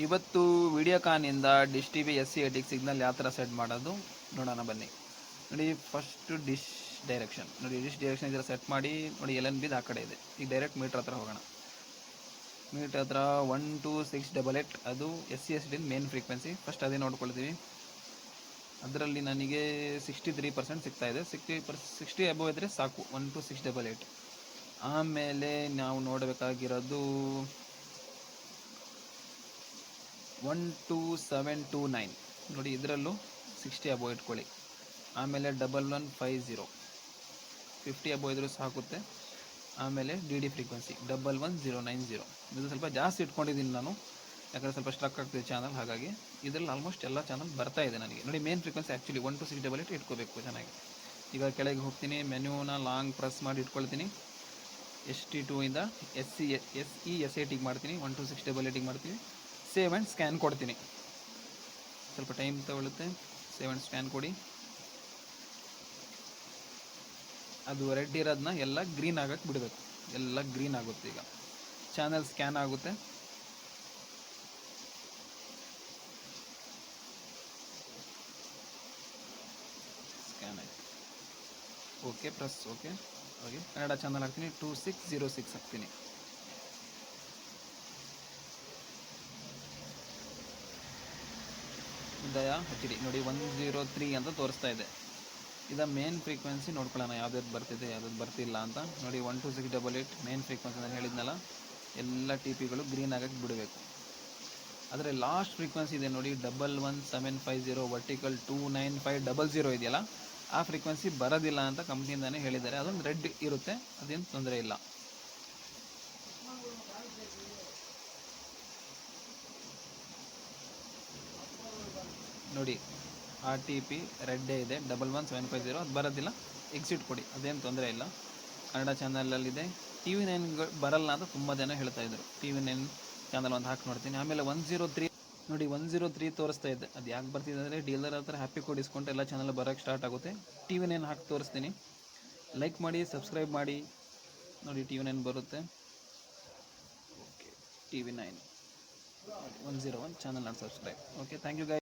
ಇವತ್ತು ವಿಡಿಯೋಕಾನಿಂದ dish T V SC80 signal ಯಾವ ಥರ ಸೆಟ್ ಮಾಡೋದು ನೋಡೋಣ ಬನ್ನಿ. ನೋಡಿ, ಫಸ್ಟ್ ಡಿಶ್ ಡೈರೆಕ್ಷನ್ ನೋಡಿ, ಡಿಶ್ ಡೈರೆಕ್ಷನ್ ಇದರ ಸೆಟ್ ಮಾಡಿ ನೋಡಿ. LNB ಆ ಕಡೆ ಇದೆ. ಈಗ ಡೈರೆಕ್ಟ್ ಮೀಟ್ರ್ ಹತ್ರ ಹೋಗೋಣ. ಮೀಟ್ರ್ ಹತ್ರ 12688 ಅದು SC80 ಮೇನ್ ಫ್ರೀಕ್ವೆನ್ಸಿ. ಫಸ್ಟ್ ಅದೇ ನೋಡ್ಕೊಳ್ತೀವಿ. ಅದರಲ್ಲಿ ನನಗೆ 63% ಸಿಗ್ತಾಯಿದೆ. 60 ಅಬೋವ್ ಇದ್ದರೆ ಸಾಕು. 12688. ಆಮೇಲೆ ನಾವು ನೋಡಬೇಕಾಗಿರೋದು 12729 ನೋಡಿ, ಇದರಲ್ಲೂ 60 ಅಬೋವ್ ಇಟ್ಕೊಳ್ಳಿ. ಆಮೇಲೆ 1150 50 ಅಬೋವ್ ಇದ್ರೂ ಸಾಕುತ್ತೆ. ಆಮೇಲೆ DD ಫ್ರೀಕ್ವೆನ್ಸಿ 11090. ಇದು ಸ್ವಲ್ಪ ಜಾಸ್ತಿ ಇಟ್ಕೊಂಡಿದ್ದೀನಿ ನಾನು, ಯಾಕಂದರೆ ಸ್ವಲ್ಪ ಸ್ಟ್ರಕ್ ಆಗ್ತಿದೆ ಚಾನಲ್. ಹಾಗಾಗಿ ಇದರಲ್ಲಿ ಆಲ್ಮೋಸ್ಟ್ ಎಲ್ಲ ಚಾನಲ್ ಬರ್ತಾ ಇದೆ ನನಗೆ. ನೋಡಿ, ಮೇನ್ ಫ್ರೀಕ್ವೆನ್ಸಿ ಆ್ಯಕ್ಚುಲಿ 12688 ಇಟ್ಕೋಬೇಕು ಚೆನ್ನಾಗಿ. ಈಗ ಕೆಳಗೆ ಹೋಗ್ತೀನಿ, ಮೆನ್ಯೂನ ಲಾಂಗ್ ಪ್ರೆಸ್ ಮಾಡಿ ಇಟ್ಕೊಳ್ತೀನಿ. ST2 ಇಂದ SE80 ಮಾಡ್ತೀನಿ. 12688 ಮಾಡ್ತೀನಿ. ಸೇವ್ ಆ್ಯಂಡ್ ಸ್ಕ್ಯಾನ್ ಕೊಡ್ತೀನಿ. ಸ್ವಲ್ಪ ಟೈಮ್ ತಗೊಳ್ಳುತ್ತೆ. ಸೇವ್ ಆ್ಯಂಡ್ ಸ್ಕ್ಯಾನ್ ಕೊಡಿ. ಅದು ರೆಡ್ ಇರೋದನ್ನ ಎಲ್ಲ ಗ್ರೀನ್ ಆಗಕ್ಕೆ ಬಿಡಬೇಕು. ಎಲ್ಲ ಗ್ರೀನ್ ಆಗುತ್ತೆ. ಈಗ ಚಾನಲ್ ಸ್ಕ್ಯಾನ್ ಆಗುತ್ತೆ. ಸ್ಕ್ಯಾನ್ ಆಯಿತು. Okay, press okay. Kannada channel ಹಾಕ್ತೀನಿ. 2606 ಹಾಕ್ತೀನಿ. ಉದಯ HD ನೋಡಿ, 103 ಅಂತ ತೋರಿಸ್ತಾ ಇದೆ. ಇದು ಮೇನ್ ಫ್ರೀಕ್ವೆನ್ಸಿ ನೋಡ್ಕೊಳ್ಳೋಣ, ಯಾವ್ದಾದ್ರು ಬರ್ತಿದೆ ಯಾವ್ದಾದ್ರು ಬರ್ತಿಲ್ಲ ಅಂತ. ನೋಡಿ, 12688 ಮೇನ್ ಫ್ರೀಕ್ವೆನ್ಸಿ ನಾನು ಹೇಳಿದ್ನಲ್ಲ, ಎಲ್ಲ TPಗಳು ಗ್ರೀನ್ ಆಗಕ್ಕೆ ಬಿಡಬೇಕು. ಆದರೆ ಲಾಸ್ಟ್ ಫ್ರೀಕ್ವೆನ್ಸಿ ಇದೆ ನೋಡಿ, 11750 ವರ್ಟಿಕಲ್ 29500 ಇದೆಯಲ್ಲ, ಆ ಫ್ರೀಕ್ವೆನ್ಸಿ ಬರೋದಿಲ್ಲ ಅಂತ ಕಂಪ್ನಿಯಿಂದಾನೇ ಹೇಳಿದ್ದಾರೆ. ಅದೊಂದು ರೆಡ್ ಇರುತ್ತೆ, ಅದೇನು ತೊಂದರೆ ಇಲ್ಲ. ನೋಡಿ, RTP ರೆಡ್ಡೇ ಇದೆ, 11750. ಅದು ಬರೋದಿಲ್ಲ, ಎಕ್ಸಿಟ್ ಕೊಡಿ, ಅದೇನು ತೊಂದರೆ ಇಲ್ಲ. ಕನ್ನಡ ಚಾನಲಲ್ಲಿದೆ. TV9 ಬರಲ್ಲ ಅಂತ ತುಂಬ ಜನ ಹೇಳ್ತಾಯಿದ್ರು. TV9 ಚಾನಲ್ ಒಂದು ಹಾಕಿ ನೋಡ್ತೀನಿ. ಆಮೇಲೆ 103 ನೋಡಿ, 103 ತೋರಿಸ್ತಾ ಇದೆ. ಅದು ಯಾಕೆ ಬರ್ತಿದೆ ಅಂದರೆ, ಡೀಲರ್ ಹತ್ರ ಹ್ಯಾಪಿ ಕೋಡ್ ಇಸ್ಕೊಂಡ್ರೆ ಎಲ್ಲ ಚಾನಲ್ ಬರೋಕ್ಕೆ ಸ್ಟಾರ್ಟ್ ಆಗುತ್ತೆ. TV9 ಹಾಕಿ ತೋರಿಸ್ತೀನಿ. ಲೈಕ್ ಮಾಡಿ, ಸಬ್ಸ್ಕ್ರೈಬ್ ಮಾಡಿ. ನೋಡಿ, TV9 ಬರುತ್ತೆ. Okay, TV9 101 channel not subscribe. Okay, thank you guys.